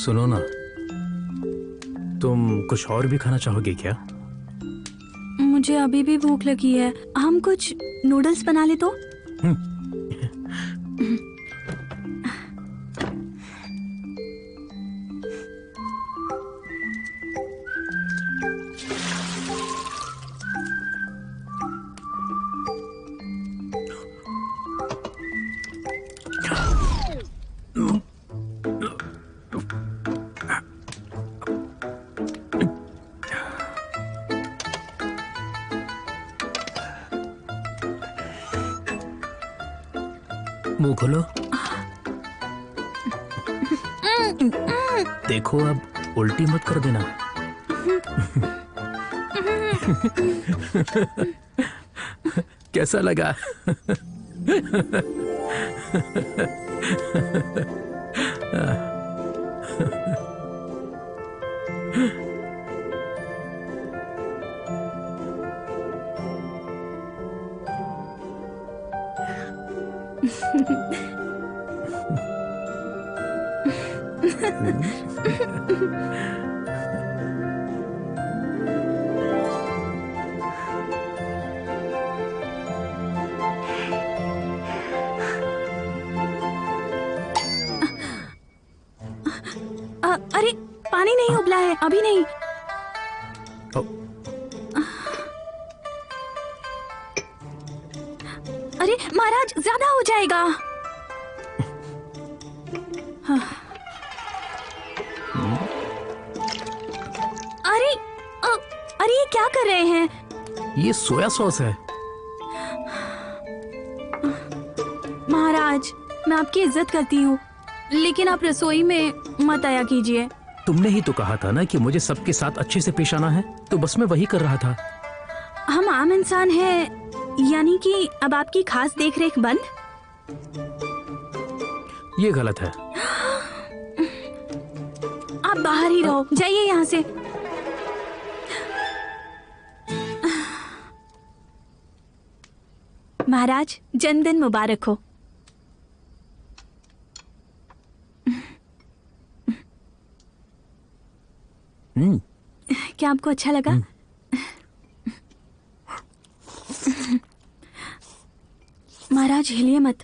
सुनो ना, तुम कुछ और भी खाना चाहोगे क्या? मुझे अभी भी भूख लगी है। हम कुछ नूडल्स बना ले तो? मुंह खोलो। देखो, अब उल्टी मत कर देना। कैसा लगा? अरे, पानी नहीं उबला है, अभी नहीं। अरे महाराज, ज्यादा हो जाएगा। अरे अरे, ये क्या कर रहे हैं? ये सोया सॉस है। महाराज, मैं आपकी इज्जत करती हूँ, लेकिन आप रसोई में मत आया कीजिए। तुमने ही तो कहा था ना कि मुझे सबके साथ अच्छे से पेश आना है, तो बस मैं वही कर रहा था। हम आम इंसान हैं, यानी कि अब आपकी खास देखरेख बंद? ये गलत है। आप बाहर ही रहो, जाइए यहाँ से। महाराज, जन्मदिन मुबारक हो। क्या आपको अच्छा लगा? महाराज, हिलिए मत।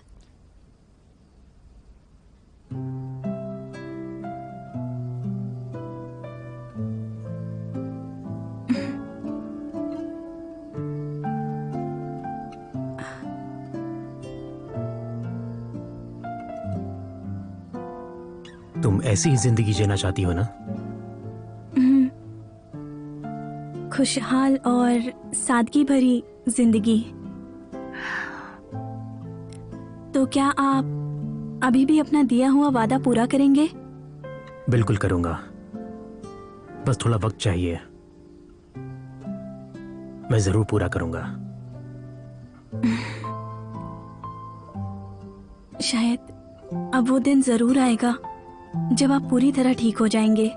तुम ऐसी ही जिंदगी जीना चाहती हो ना? खुशहाल और सादगी भरी जिंदगी। तो क्या आप अभी भी अपना दिया हुआ वादा पूरा करेंगे? बिल्कुल करूंगा, बस थोड़ा वक्त चाहिए। मैं जरूर पूरा करूंगा। शायद अब वो दिन जरूर आएगा जब आप पूरी तरह ठीक हो जाएंगे।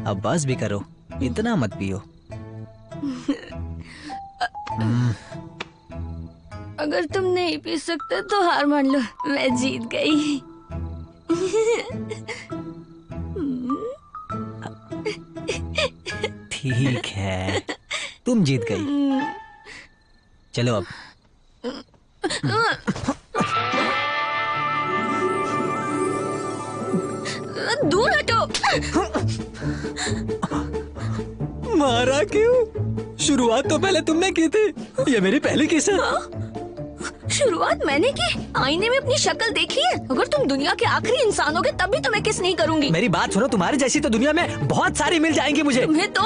अब बस भी करो, इतना मत पियो। अगर तुम नहीं पी सकते तो हार मान लो, मैं जीत गई। ठीक है, तुम जीत गई। चलो अब दूर हटो। मारा क्यों? शुरुआत तो पहले तुमने की थी। ये मेरी पहली किस है। शुरुआत मैंने की? आईने में अपनी शक्ल देखी है? अगर तुम दुनिया के आखिरी इंसान होगे तब भी तुम्हें किस नहीं करूंगी। मेरी बात सुनो, तुम्हारी जैसी तो दुनिया में बहुत सारी मिल जाएंगी मुझे। तुम्हें तो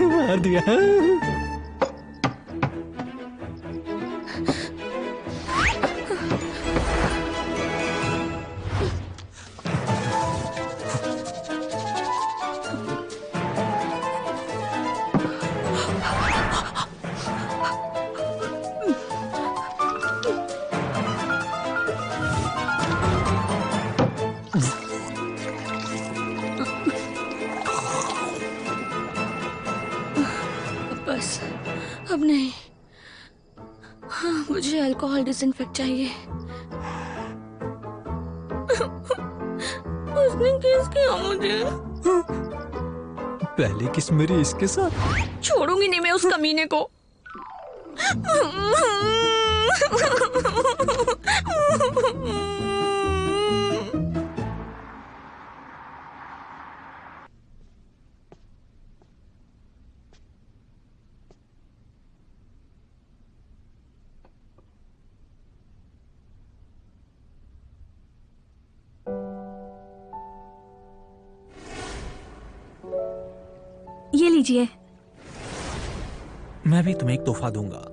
मार दिया। बस अब नहीं। हाँ, मुझे अल्कोहल डिसइंफेक्ट चाहिए। उसने किस किया मुझे? पहली किस मेरी इसके साथ। छोड़ूंगी नहीं मैं उस कमीने को। ये लीजिए। मैं भी तुम्हें एक तोहफा दूंगा।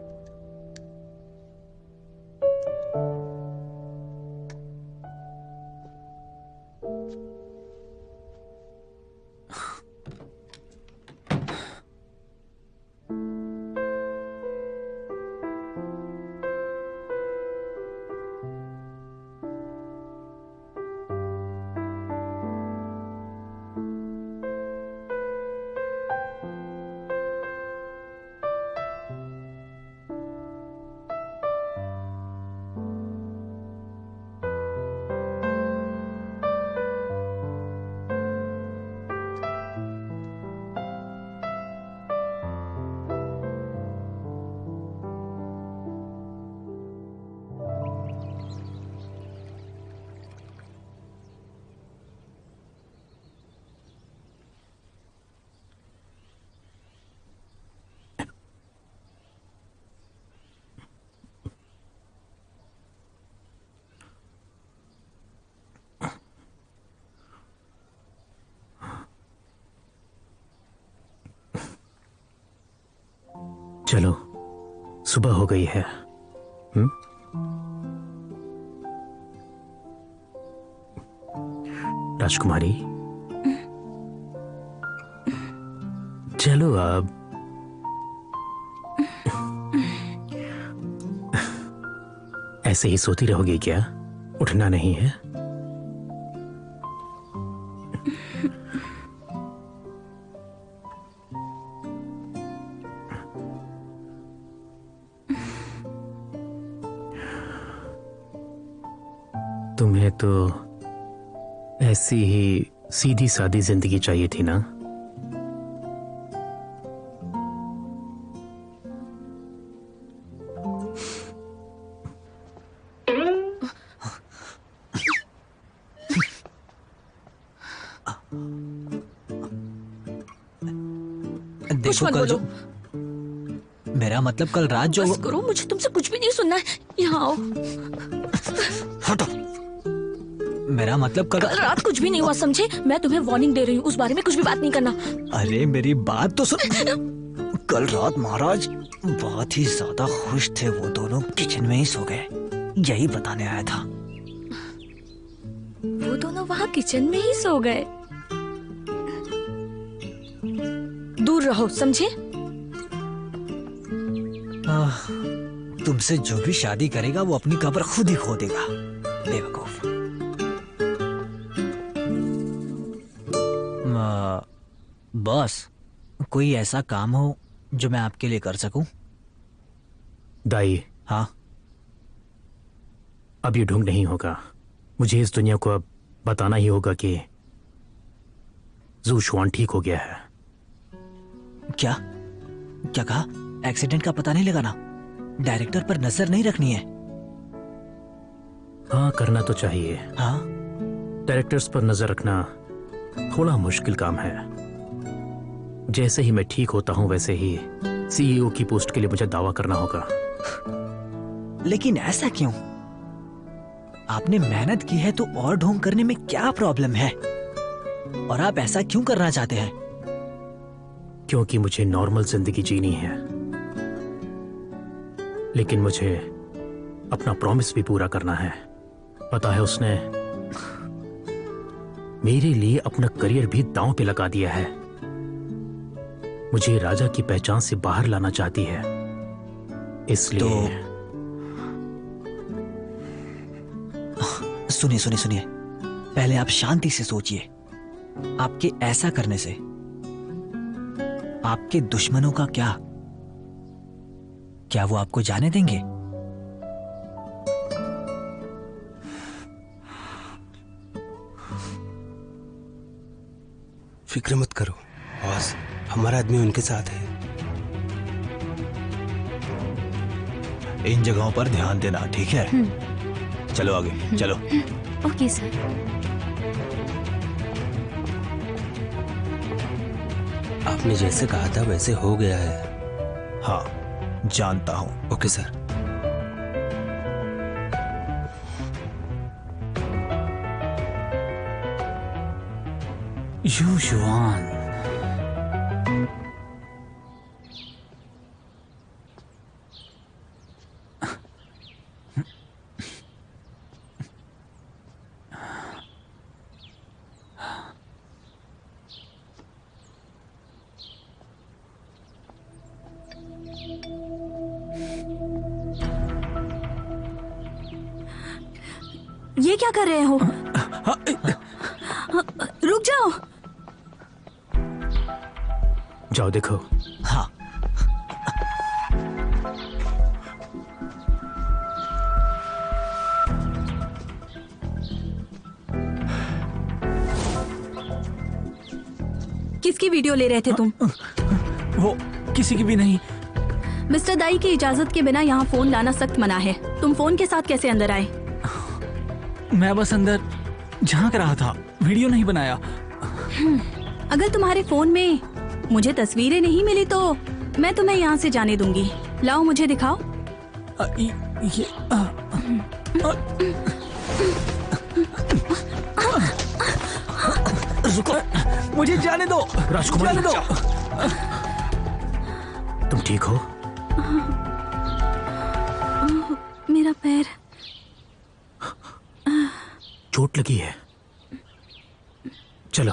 चलो, सुबह हो गई है। राजकुमारी, चलो अब। ऐसे ही सोती रहोगी क्या? उठना नहीं है? तुम्हें तो ऐसी ही सीधी सादी जिंदगी चाहिए थी ना? देखो कल जो मेरा मतलब कल रात जो बस करो, मुझे तुमसे कुछ भी नहीं सुनना है। यहाँ आओ। हटो। मेरा मतलब कल रात कुछ भी नहीं हुआ, समझे? मैं तुम्हें वार्निंग दे रही हूँ, उस बारे में कुछ भी बात नहीं करना। अरे मेरी बात तो सुन। कल रात महाराज बहुत ही ज्यादा खुश थे। वो दोनों किचन में ही सो गए, यही बताने आया था। वो दोनों वहाँ किचन में ही सो गए? दूर रहो, समझे? तुमसे जो भी शादी करेगा वो अपनी कब्र खुद ही खोदेगा, बेवकूफ। बॉस, कोई ऐसा काम हो जो मैं आपके लिए कर सकूं? दाई, हाँ? अब ये ढोंग नहीं होगा। मुझे इस दुनिया को अब बताना ही होगा कि ज़ू शुआन ठीक हो गया है। क्या क्या कहा? एक्सीडेंट का पता नहीं लगाना, डायरेक्टर पर नजर नहीं रखनी है? हाँ, करना तो चाहिए। हाँ, डायरेक्टर्स पर नजर रखना थोड़ा मुश्किल काम है। जैसे ही मैं ठीक होता हूं वैसे ही सीईओ की पोस्ट के लिए मुझे दावा करना होगा। लेकिन ऐसा क्यों? आपने मेहनत की है तो और ढोंग करने में क्या प्रॉब्लम है? और आप ऐसा क्यों करना चाहते हैं? क्योंकि मुझे नॉर्मल जिंदगी जीनी है, लेकिन मुझे अपना प्रॉमिस भी पूरा करना है। पता है, उसने मेरे लिए अपना करियर भी दांव पे लगा दिया है। मुझे राजा की पहचान से बाहर लाना चाहती है, इसलिए सुनिए सुनिए सुनिए, पहले आप शांति से सोचिए। आपके ऐसा करने से आपके दुश्मनों का क्या वो आपको जाने देंगे? फिक्र मत करो बॉस, हमारा आदमी उनके साथ है। इन जगहों पर ध्यान देना, ठीक है? चलो आगे, चलो। Okay sir. आपने जैसे कहा था वैसे हो गया है। हाँ, जानता हूं। Okay sir. युआन, ये क्या कर रहे हो? रुक जाओ। जाओ देखो। हाँ, किसकी वीडियो ले रहे थे तुम? वो किसी की भी नहीं। मिस्टर दाई की इजाजत के बिना यहाँ फोन लाना सख्त मना है। तुम फोन के साथ कैसे अंदर आए? मैं बस अंदर झांक रहा था, वीडियो नहीं बनाया। अगर तुम्हारे फोन में मुझे तस्वीरें नहीं मिली तो मैं तुम्हें यहाँ से जाने दूंगी। लाओ, मुझे दिखाओ। रुको, मुझे जाने दो। राजकुमारी, जाने दो। तुम ठीक हो? मेरा पैर। चोट लगी है? चलो।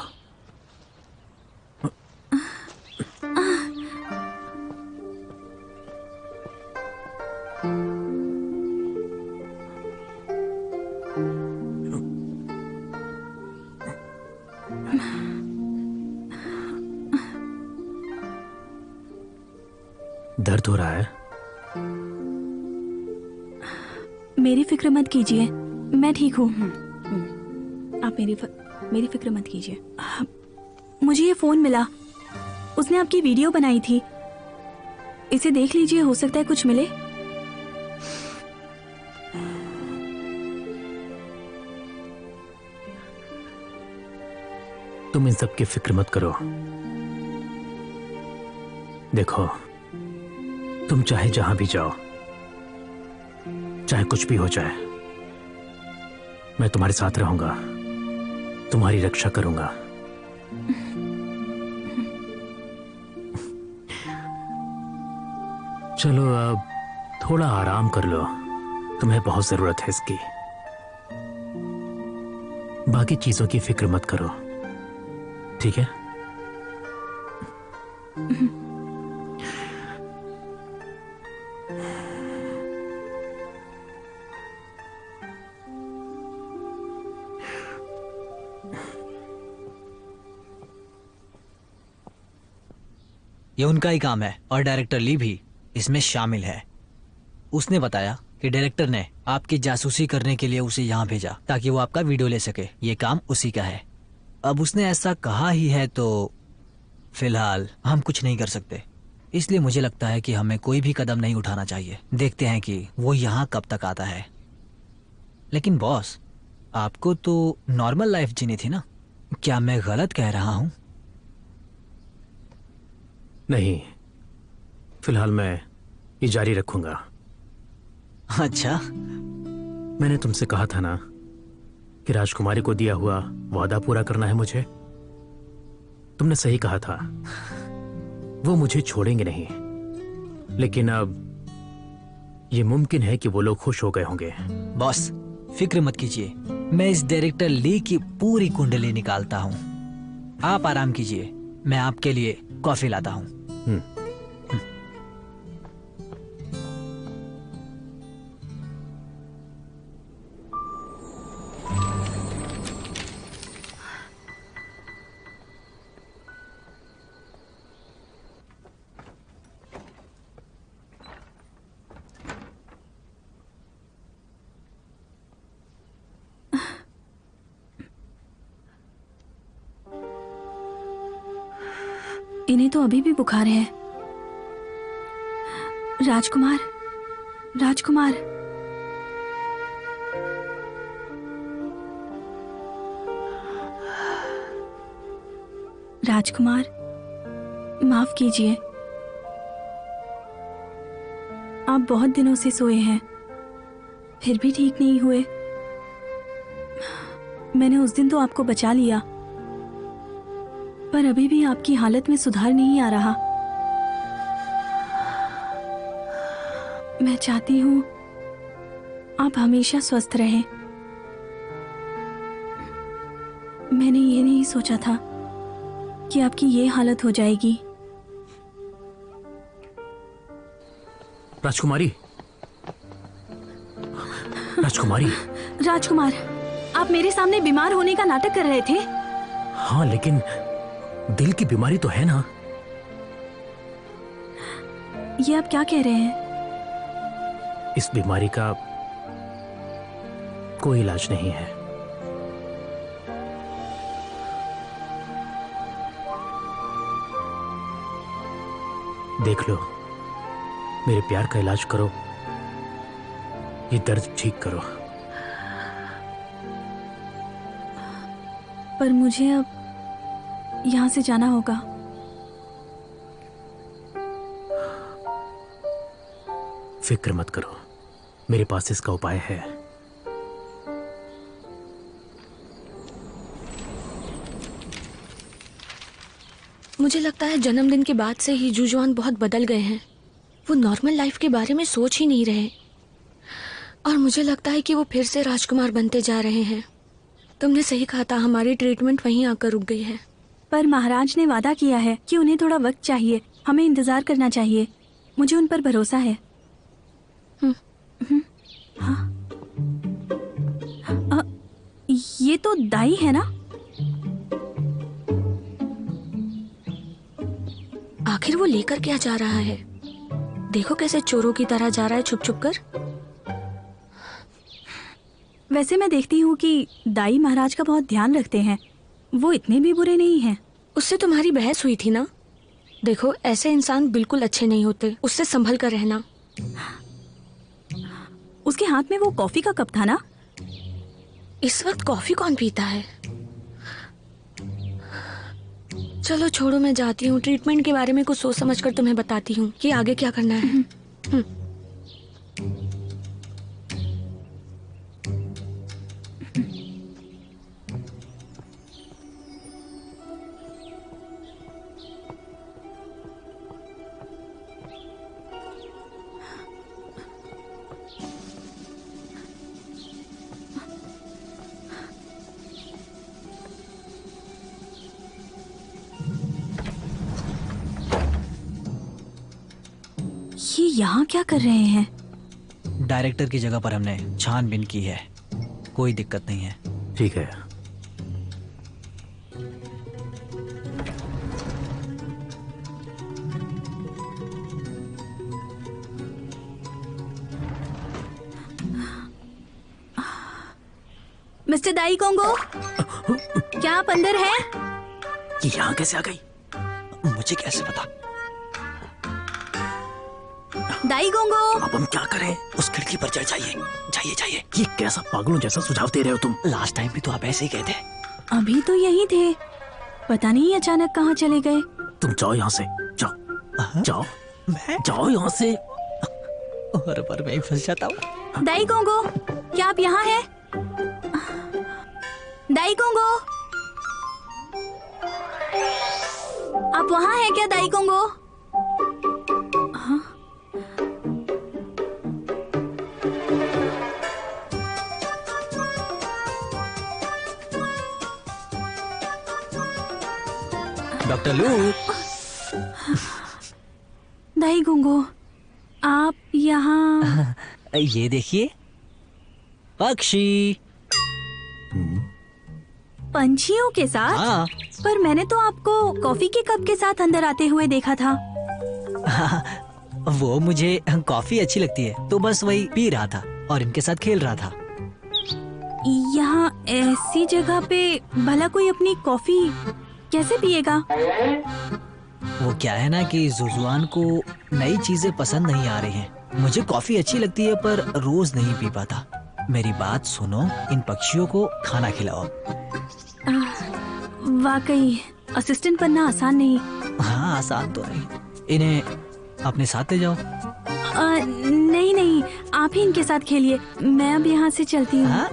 दर्द हो रहा है? मेरी फिक्र मत कीजिए, मैं ठीक हूँ। आप मेरी फिक्र मत कीजिए। मुझे ये फोन मिला, उसने आपकी वीडियो बनाई थी। इसे देख लीजिए, हो सकता है कुछ मिले। तुम इन सब की फिक्र मत करो। देखो, तुम चाहे जहां भी जाओ, चाहे कुछ भी हो जाए, मैं तुम्हारे साथ रहूंगा, तुम्हारी रक्षा करूंगा। चलो अब थोड़ा आराम कर लो, तुम्हें बहुत जरूरत है इसकी। बाकी चीजों की फिक्र मत करो, ठीक है? ये उनका ही काम है और डायरेक्टर ली भी इसमें शामिल है। उसने बताया कि डायरेक्टर ने आपकी जासूसी करने के लिए उसे यहाँ भेजा ताकि वो आपका वीडियो ले सके। ये काम उसी का है। अब उसने ऐसा कहा ही है तो फिलहाल हम कुछ नहीं कर सकते, इसलिए मुझे लगता है कि हमें कोई भी कदम नहीं उठाना चाहिए। देखते हैं कि वो यहाँ कब तक आता है। लेकिन बॉस, आपको तो नॉर्मल लाइफ जीनी थी ना? क्या मैं गलत कह रहा हूँ? नहीं, फिलहाल मैं ये जारी रखूंगा। अच्छा, मैंने तुमसे कहा था ना कि राजकुमारी को दिया हुआ वादा पूरा करना है मुझे। तुमने सही कहा था, वो मुझे छोड़ेंगे नहीं। लेकिन अब ये मुमकिन है कि वो लोग खुश हो गए होंगे। बॉस फिक्र मत कीजिए, मैं इस डायरेक्टर ली की पूरी कुंडली निकालता हूँ। आप आराम कीजिए, मैं आपके लिए कॉफी लाता हूँ। इन्हें तो अभी भी बुखार है। राजकुमार, राजकुमार, राजकुमार, माफ कीजिए, आप बहुत दिनों से सोए हैं, फिर भी ठीक नहीं हुए। मैंने उस दिन तो आपको बचा लिया, पर अभी भी आपकी हालत में सुधार नहीं आ रहा। मैं चाहती हूं आप हमेशा स्वस्थ रहें। मैंने ये नहीं सोचा था कि आपकी ये हालत हो जाएगी। राजकुमारी, राजकुमारी। राजकुमार, आप मेरे सामने बीमार होने का नाटक कर रहे थे। हाँ, लेकिन दिल की बीमारी तो है ना। ये आप क्या कह रहे हैं? इस बीमारी का कोई इलाज नहीं है। देख लो, मेरे प्यार का इलाज करो, ये दर्द ठीक करो। पर मुझे अब यहां से जाना होगा। फिक्र मत करो, मेरे पास इसका उपाय है। मुझे लगता है जन्मदिन के बाद से ही जुजुआन बहुत बदल गए हैं। वो नॉर्मल लाइफ के बारे में सोच ही नहीं रहे, और मुझे लगता है कि वो फिर से राजकुमार बनते जा रहे हैं। तुमने सही कहा था, हमारी ट्रीटमेंट वहीं आकर रुक गई है। पर महाराज ने वादा किया है कि उन्हें थोड़ा वक्त चाहिए, हमें इंतजार करना चाहिए। मुझे उन पर भरोसा है। हाँ। ये तो दाई है ना? आखिर वो लेकर क्या जा रहा है? देखो कैसे चोरों की तरह जा रहा है, छुप छुप कर। वैसे मैं देखती हूँ कि दाई महाराज का बहुत ध्यान रखते हैं। वो इतने भी बुरे नहीं हैं। उससे तुम्हारी बहस हुई थी ना? देखो, ऐसे इंसान बिल्कुल अच्छे नहीं होते, उससे संभल कर रहना। उसके हाथ में वो कॉफी का कप था ना? इस वक्त कॉफी कौन पीता है? चलो छोड़ो, मैं जाती हूँ। ट्रीटमेंट के बारे में कुछ सोच समझ कर तुम्हें बताती हूँ कि आगे क्या करना है। ये यहाँ क्या कर रहे हैं? डायरेक्टर की जगह पर हमने छानबीन की है, कोई दिक्कत नहीं है। ठीक है। मिस्टर दाई कोंगो, क्या आप अंदर हैं? ये यहाँ कैसे आ गई? मुझे कैसे पता? दाई गोंगो, अब हम क्या करें? उस खिड़की पर चढ़ जाइए, जाइए जाइए। ये कैसा पागलों जैसा सुझाव दे रहे हो तुम? लास्ट टाइम भी तो आप ऐसे ही कहते। अभी तो यही थे, पता नहीं अचानक कहाँ चले गए। तुम जाओ यहाँ से, जाओ जाओ, मैं जाओ यहाँ से। हर बार मैं ही फंस जाता हूँ। दाई गोंगो, क्या आप यहाँ हैं? दाई गोंगो, आप वहाँ हैं क्या दाई गोंगो? हाँ? डॉक्टर लू, दाई गोंगो, आप यहाँ? ये देखिए पक्षी। पंछियों के साथ? हाँ। पर मैंने तो आपको कॉफी के कप के साथ अंदर आते हुए देखा था। वो मुझे कॉफी अच्छी लगती है तो बस वही पी रहा था और इनके साथ खेल रहा था। यहाँ ऐसी जगह पे भला कोई अपनी कॉफी कैसे पिएगा? वो क्या है ना कि जुजुआन को नई चीजें पसंद नहीं आ रही हैं। मुझे कॉफी अच्छी लगती है पर रोज नहीं पी पाता। मेरी बात सुनो, इन पक्षियों को खाना खिलाओ। वाकई असिस्टेंट बनना आसान नहीं। हाँ, आसान तो नहीं। इन्हें अपने साथ ले जाओ। नहीं नहीं, आप ही इनके साथ खेलिए, मैं अब यहाँ से चलती हूँ। हाँ?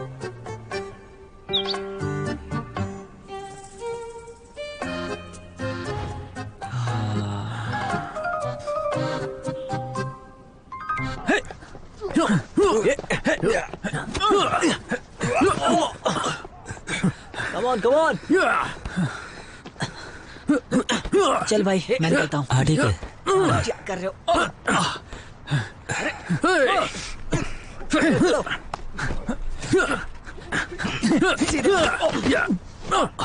Come on, come on. चल भाई, मैं निकलता हूँ। हाँ ठीक है। क्या कर रहे हो?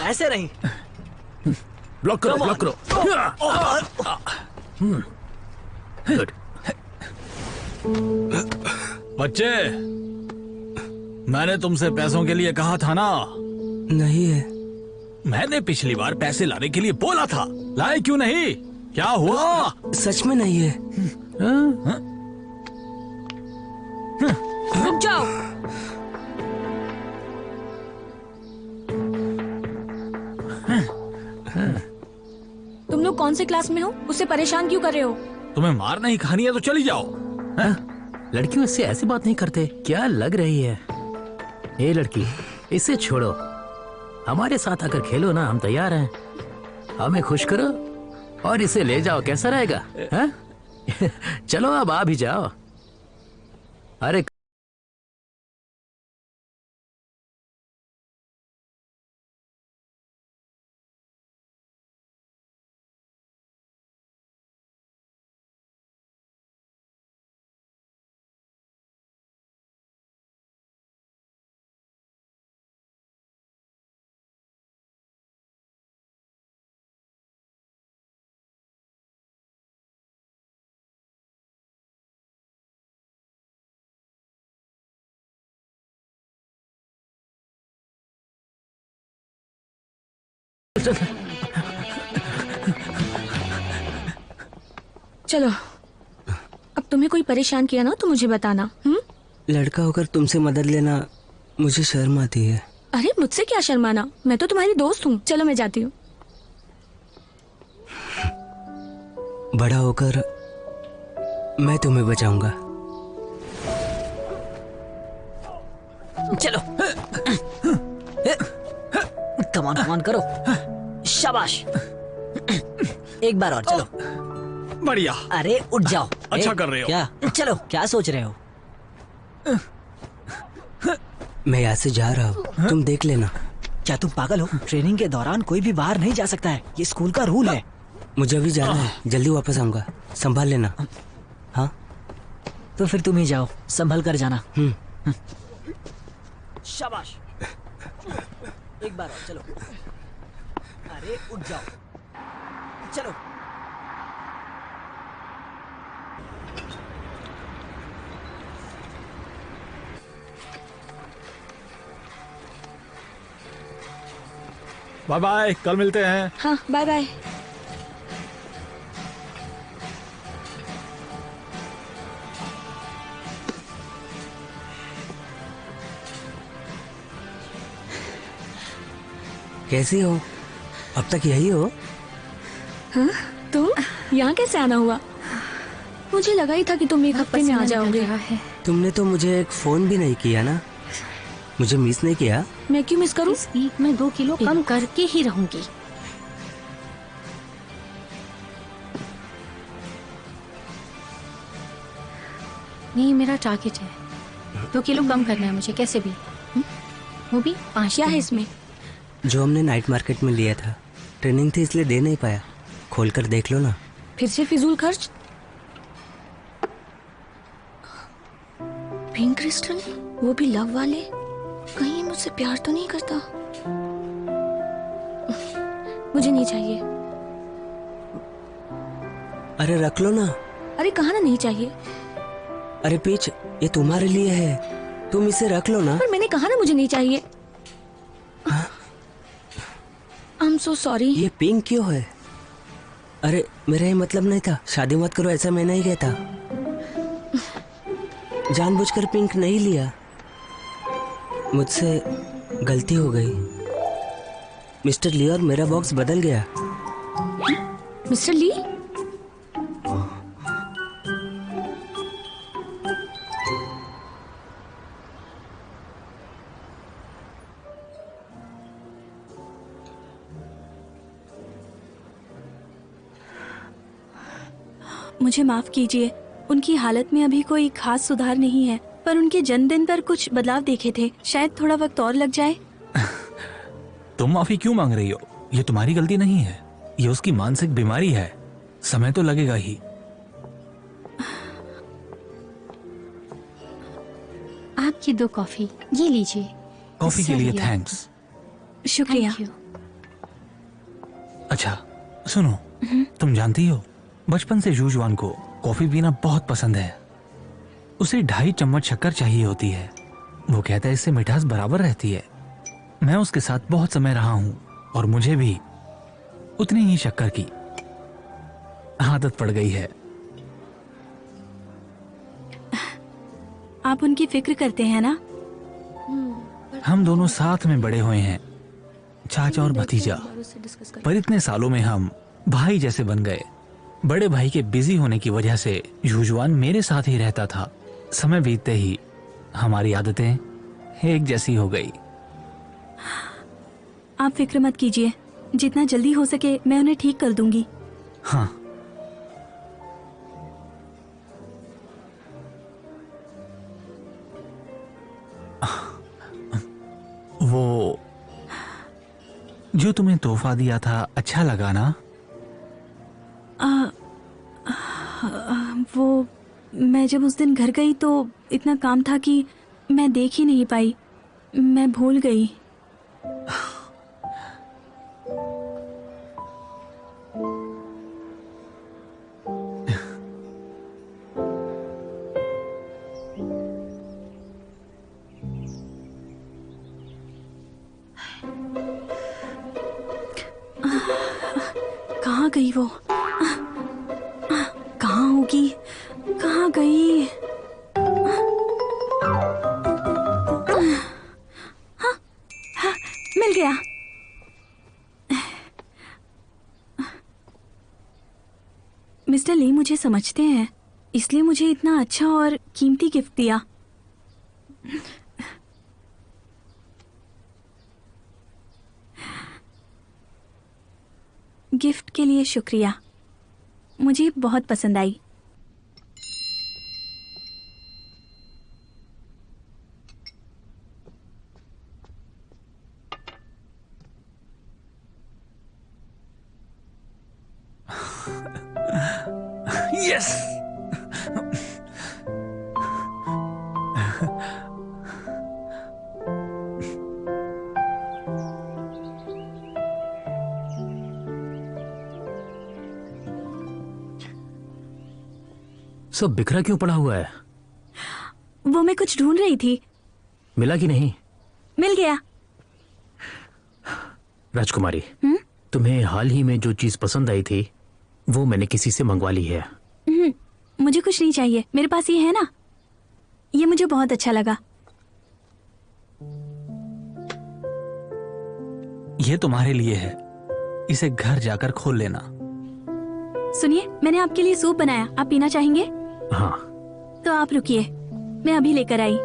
ऐसे नहीं। ब्लॉक करो, ब्लॉक करो। गुड। बच्चे, मैंने तुमसे पैसों के लिए कहा था ना? नहीं है। मैंने पिछली बार पैसे लाने के लिए बोला था, लाए क्यों नहीं? क्या हुआ? सच में नहीं है। रुक जाओ। तुम लोग कौन से क्लास में हो? उससे परेशान क्यों कर रहे हो? तुम्हें मार नहीं खानी है तो चली जाओ। लड़कियों से ऐसी बात नहीं करते। क्या लग रही है? ये लड़की, इसे छोड़ो, हमारे साथ आकर खेलो ना, हम तैयार हैं। हमें खुश करो और इसे ले जाओ, कैसा रहेगा? हाँ? चलो अब आ भी जाओ। अरे चलो, अब तुम्हें कोई परेशान किया ना तो मुझे बताना। लड़का होकर तुमसे मदद लेना मुझे शर्म आती है। अरे मुझसे क्या शर्माना, मैं तो तुम्हारी दोस्त हूँ। चलो मैं जाती हूँ। बड़ा होकर मैं तुम्हें बचाऊंगा। चलो। कमान कमान करो। शाबाश। एक बार और चलो। बढ़िया। अरे उठ जाओ। अच्छा कर रहे हो। क्या? चलो, क्या सोच रहे हो? मैं यहाँ से जा रहा हूँ, तुम देख लेना। क्या तुम पागल हो? ट्रेनिंग के दौरान कोई भी बाहर नहीं जा सकता है, ये स्कूल का रूल है। मुझे अभी जाना है, जल्दी वापस आऊंगा, संभाल लेना। हाँ तो फिर तुम ही जाओ, संभल कर जाना। शाबाश। एक बार और चलो। अरे उठ जाओ, चलो। बाय बाय, कल मिलते हैं। हाँ, बाय बाय। कैसी हो? अब तक यही हो? तुम यहाँ कैसे आना हुआ? मुझे लगा ही था कि तुम एक हफ्ते में आ जाओगे। तुमने तो मुझे एक फोन भी नहीं किया ना। मुझे मिस नहीं किया? मैं क्यों मिस करूँ? इस वीक में 2 किलो कम करके ही रहूंगी। नहीं, मेरा टारगेट है 2 किलो कम करना है मुझे, कैसे भी। वो भी 5 क्या है इसमें? जो हमने नाइट मार्केट में लिया था, ट्रेनिंग थी इसलिए दे नहीं पाया। खोल कर देख लो ना। फिर से फिजूल खर्च? पिंक क्रिस्टल, वो भी लव वाले। कहीं ये मुझसे प्यार तो नहीं करता? मुझे नहीं चाहिए। अरे रख लो ना। अरे कहा ना नहीं चाहिए। अरे पीच, ये तुम्हारे लिए है, तुम इसे रख लो ना। पर मैंने कहा ना मुझे नहीं चाहिए। I am so sorry. ये पिंक क्यों है? अरे मेरा ये मतलब नहीं था, शादी मत करो ऐसा मैं नहीं कहता। जानबूझकर पिंक नहीं लिया, मुझसे गलती हो गई। मिस्टर ली और मेरा बॉक्स बदल गया। मिस्टर ली? मुझे माफ कीजिए, उनकी हालत में अभी कोई खास सुधार नहीं है, पर उनके जन्मदिन पर कुछ बदलाव देखे थे। शायद थोड़ा वक्त और लग जाए। तुम माफी क्यों मांग रही हो? ये तुम्हारी गलती नहीं है, ये उसकी मानसिक बीमारी है। समय तो लगेगा ही। आपकी 2 कॉफी, ये लीजिए। कॉफी के लिए Sorry, थैंक्स। शुक्रिया। Thank you. अच्छा सुनो, तुम जानती हो बचपन से जूजवान को कॉफी पीना बहुत पसंद है। उसे 2.5 चम्मच शक्कर चाहिए होती है। वो कहता है इससे मिठास बराबर रहती है। मैं उसके साथ बहुत समय रहा हूं और मुझे भी उतनी ही शक्कर की आदत पड़ गई है। आप उनकी फिक्र करते हैं ना? हम दोनों साथ में बड़े हुए हैं, चाचा और भतीजा। पर इतने सालों में हम भाई जैसे बन गए। बड़े भाई के बिजी होने की वजह से जूजवान मेरे साथ ही रहता था। समय बीतते ही हमारी आदतें एक जैसी हो गई। आप फिक्र मत कीजिए, जितना जल्दी हो सके मैं उन्हें ठीक कर दूंगी। हाँ, वो जो तुम्हें तोहफा दिया था अच्छा लगा ना? वो मैं जब उस दिन घर गई तो इतना काम था कि मैं देख ही नहीं पाई। मैं भूल गई। कहाँ गई वो? कहाँ होगी? कहाँ गई? हाँ, हाँ, मिल गया। मिस्टर ली मुझे समझते हैं, इसलिए मुझे इतना अच्छा और कीमती गिफ्ट दिया। गिफ्ट के लिए शुक्रिया, मुझे बहुत पसंद आई। यस! सब बिखरा क्यों पड़ा हुआ है? वो मैं कुछ ढूंढ रही थी। मिला कि नहीं? मिल गया। राजकुमारी, तुम्हें हाल ही में जो चीज पसंद आई थी वो मैंने किसी से मंगवा ली है। मुझे कुछ नहीं चाहिए, मेरे पास ये है ना। ये मुझे बहुत अच्छा लगा। ये तुम्हारे लिए है, इसे घर जाकर खोल लेना। सुनिए, मैंने आपके लिए सूप बनाया, आप पीना चाहेंगे? हाँ। तो आप रुकिए, मैं अभी लेकर आई।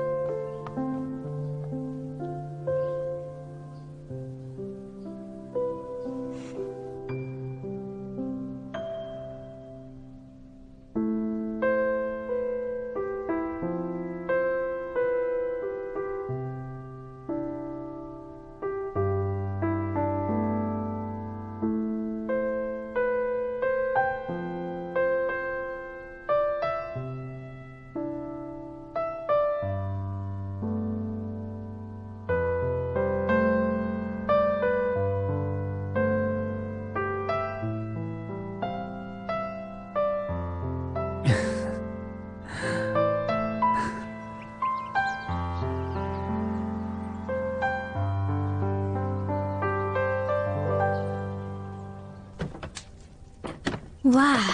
वाह।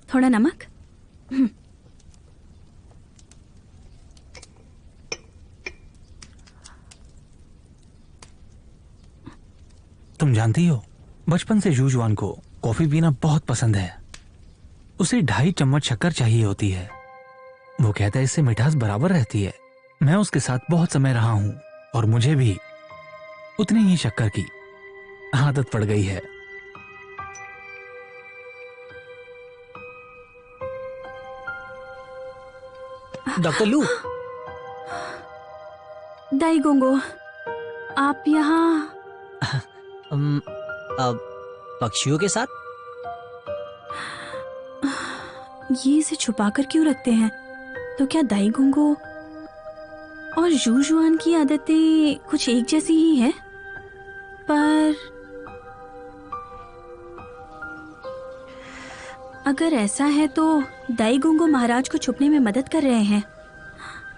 थोड़ा नमक। तुम जानती हो, बचपन से जूजवान को कॉफी पीना बहुत पसंद है। उसे 2.5 चम्मच शक्कर चाहिए होती है। वो कहता है इससे मिठास बराबर रहती है। मैं उसके साथ बहुत समय रहा हूं और मुझे भी उतनी ही शक्कर की आदत पड़ गई है। डॉक्टर लू, दाई गोंगो, आप यहाँ? पक्षियों के साथ? ये इसे छुपा कर क्यों रखते हैं? तो क्या दाई गोंगो और जूजुआन की आदतें कुछ एक जैसी ही है? पर अगर ऐसा है तो दाई गोंगो महाराज को छुपने में मदद कर रहे हैं।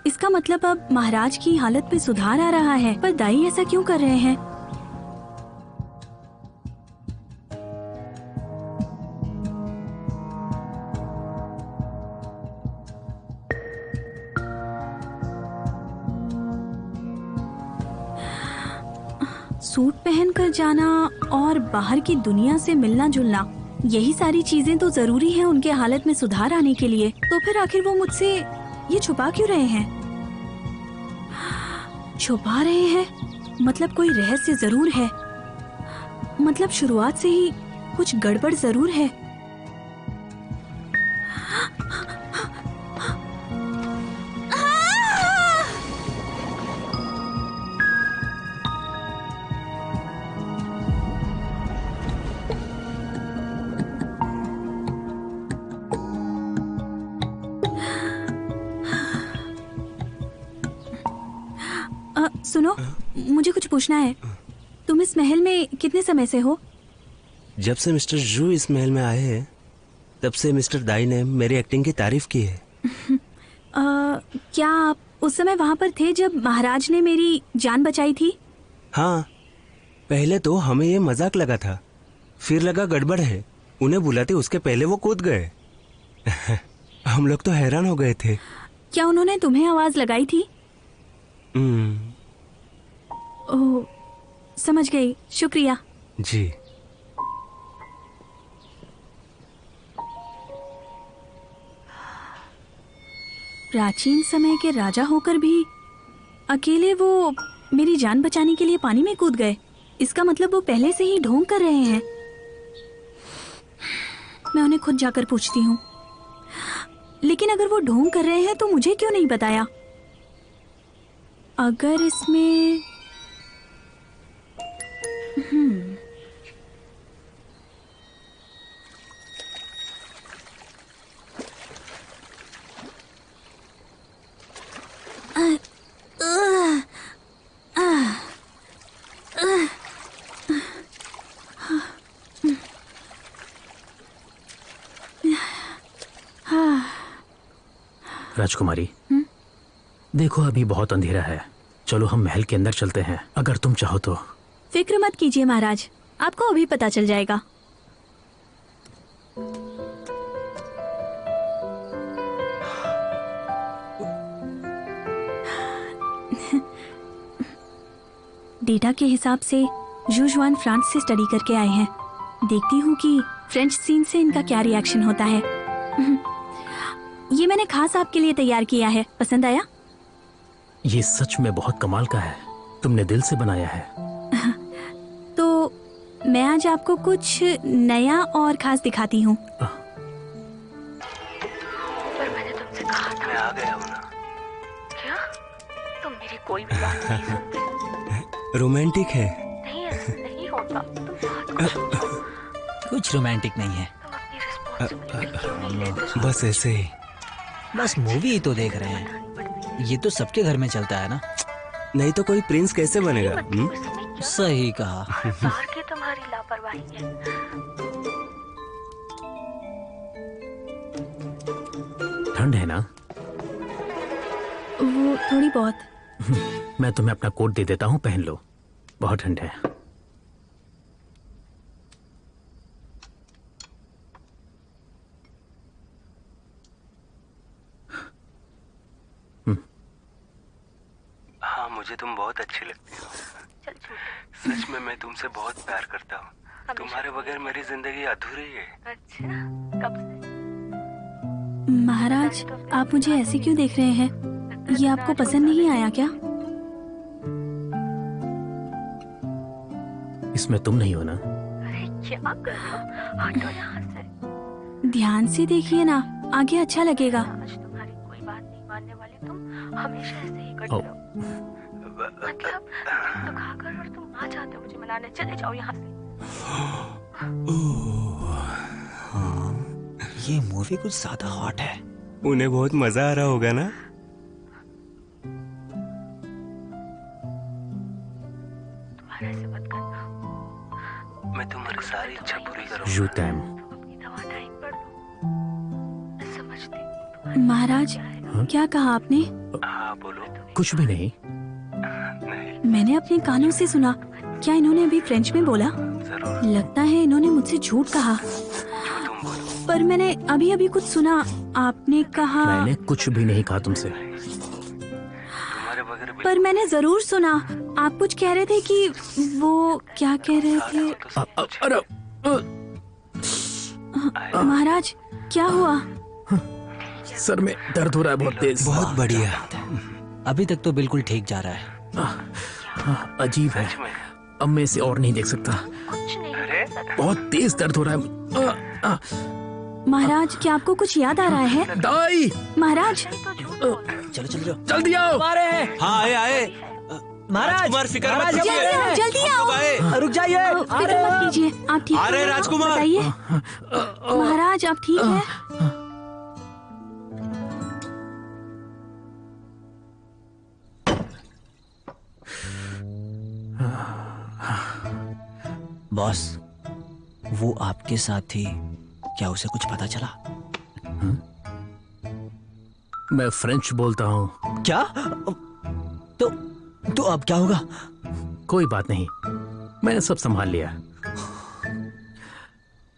इसका मतलब अब महाराज की हालत में सुधार आ रहा है। पर दाई ऐसा क्यों कर रहे हैं? सूट पहनकर जाना और बाहर की दुनिया से मिलना जुलना, यही सारी चीजें तो जरूरी हैं उनके हालत में सुधार आने के लिए। तो फिर आखिर वो मुझसे ये छुपा क्यों रहे हैं? छुपा रहे हैं मतलब कोई रहस्य जरूर है। मतलब शुरुआत से ही कुछ गड़बड़ जरूर है। सुनो, मुझे कुछ पूछना है। तुम इस महल में कितने समय से हो? जब से मिस्टर जू इस महल में आए हैं तब से मिस्टर दाई ने मेरी एक्टिंग की तारीफ की है। क्या आप उस समय वहाँ पर थे जब महाराज ने मेरी जान बचाई थी? हाँ, पहले तो हमें ये मजाक लगा था, फिर लगा गड़बड़ है। उन्हें बुलाते उसके पहले वो कूद गए। हम लोग तो हैरान हो गए थे। क्या उन्होंने तुम्हें आवाज लगाई थी? ओह, समझ गई, शुक्रिया। जी। प्राचीन समय के राजा होकर भी अकेले वो मेरी जान बचाने के लिए पानी में कूद गए। इसका मतलब वो पहले से ही ढोंग कर रहे हैं। मैं उन्हें खुद जाकर पूछती हूँ। लेकिन अगर वो ढोंग कर रहे हैं तो मुझे क्यों नहीं बताया? अगर इसमें राजकुमारी, देखो अभी बहुत अंधेरा है। चलो हम महल के अंदर चलते हैं, अगर तुम चाहो तो। फिक्र मत कीजिए महाराज, आपको अभी पता चल जाएगा। डेटा के हिसाब से जूजुआन फ्रांस से स्टडी करके आए हैं। देखती हूँ कि फ्रेंच सीन से इनका क्या रिएक्शन होता है। ये मैंने खास आपके लिए तैयार किया है, पसंद आया? ये सच में बहुत कमाल का है, तुमने दिल से बनाया है। तो मैं आज आपको कुछ नया और खास दिखाती हूँ। पर मैंने तुमसे कहा था। मैं आ गया हूँ ना। क्या? तुम मेरी कोई भी बात नहीं सुनते। रोमांटिक है। नहीं, ऐसा नहीं होता। तुम बात करो। कुछ रोमांटिक नहीं है, तुम अपनी रिस्पॉन्सिबिलिटी क्यों नहीं लेते? बस ऐसे ही। बस मूवी ही तो देख रहे हैं। ये तो सबके घर में चलता है ना। नहीं तो कोई प्रिंस कैसे बनेगा? सही कहा। बाहर की तुम्हारी लापरवाही है। ठंड है ना? वो थोड़ी बहुत। मैं तुम्हें अपना कोट दे देता हूँ, पहन लो, बहुत ठंड है। हाँ, मुझे तुम बहुत अच्छी लगती हो। चल झूठ। सच में मैं तुमसे बहुत प्यार करता हूँ। तुम्हारे बगैर मेरी जिंदगी अधूरी है। अच्छा, कब से? महाराज, आप मुझे ऐसे क्यों देख रहे हैं? ये आपको पसंद नहीं आया क्या? इसमें तुम नहीं हो ना? अरे क्या कर रहे हो? हटो यहाँ से। ध्यान से देखिए ना, आगे अच्छा लगेगा। आज तुम्हारी कोई बात नहीं मानने वाले तुम हमेशा ऐसे ही करते ओ। हो। मतलब तो खाकर और तुम आ जाते हो मुझे मनाने। चले जाओ यहाँ से। ये मूवी कुछ ज्यादा हॉट है। उन्हें बहुत मजा आ रहा होगा ना? तुम्हारा ऐसे मत करना। मैं तुम्हारी सारी इच्छा पूरी करूंगा। You time. तुम अपनी दवा टाइम पर लो। मैं समझती हूँ। महाराज, क्या कहा आपने? हाँ बोलो। कुछ भी नहीं। नहीं, मैंने अपने कानों से सुना। क्या इन्होंने अभी फ्रेंच में बोला? जरूर लगता है इन्होंने मुझसे झूठ कहा। जो तुम बोलो। पर मैंने अभी अभी कुछ सुना। आपने कहा। मैंने कुछ भी नहीं कहा तुमसे। तुम्हारे बगैर भी पर मैंने जरूर सुना। आप कुछ कह रहे थे कि वो क्या कह रहे थे? अरे महाराज, क्या हुआ? सर में दर्द हो रहा है बहुत तेज। बहुत बढ़िया। अभी तक तो बिल्कुल ठीक जा रहा है। अजीब है, अब मैं इसे और नहीं देख सकता। कुछ नहीं कर सकता। बहुत तेज दर्द हो रहा है। महाराज, क्या आपको कुछ याद आ रहा है? दाई, महाराज, तो झूठ बोल रहे हो। चलो चलो चलो। जल्दी आओ। हाँ आए आए। महाराज, राजकुमार, फिक्र मत महाराज, कीजिए। जल्दी आओ, जल्दी हम लोग आओ। आए। रुक जाइए। फिक्र मत कीजिए। आप ठीक आ हैं? रहे हैं, राजकुमार। बताइए। महाराज, आप ठीक हैं? बॉस, वो आपके साथ थी, क्या उसे कुछ पता चला? मैं फ्रेंच बोलता हूँ। क्या? तो अब क्या होगा? कोई बात नहीं, मैंने सब संभाल लिया।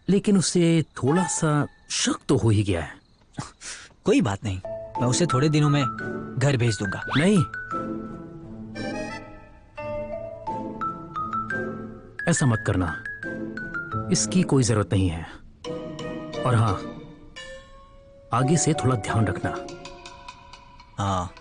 लेकिन उसे थोड़ा सा शक तो हो ही गया है। कोई बात नहीं, मैं उसे थोड़े दिनों में घर भेज दूंगा। नहीं, ऐसा मत करना, इसकी कोई जरूरत नहीं है। और हाँ, आगे से थोड़ा ध्यान रखना। हाँ।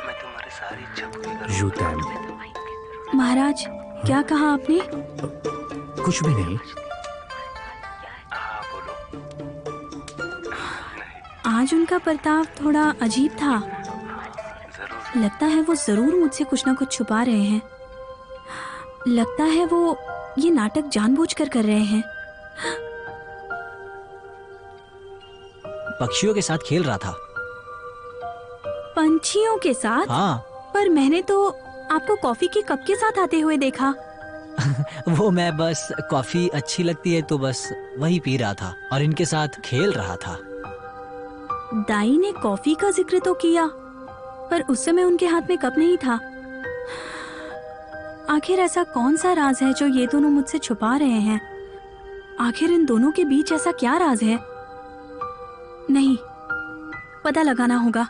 मैं तुम्हारी सारी इच्छा पूरी करूंगा। You time. महाराज, क्या कहा आपने? कुछ भी नहीं। हाँ बोलो। आज उनका बर्ताव थोड़ा अजीब था। जरूर। लगता है वो जरूर मुझसे कुछ ना कुछ छुपा रहे हैं। लगता है वो ये नाटक जानबूझकर कर रहे हैं। पक्षियों के साथ खेल रहा था। पंछियों के साथ? हाँ। पर मैंने तो आपको कॉफी के कप के साथ आते हुए देखा। वो मैं बस कॉफी अच्छी लगती है तो बस वही पी रहा था और इनके साथ खेल रहा था। दाई ने कॉफी का जिक्र तो किया, पर उस समय उनके हाथ में कप नहीं था। आखिर ऐसा कौन सा राज है जो ये दोनों मुझसे छुपा रहे हैं? आखिर इन दोनों के बीच ऐसा क्या राज है? नहीं, पता लगाना होगा।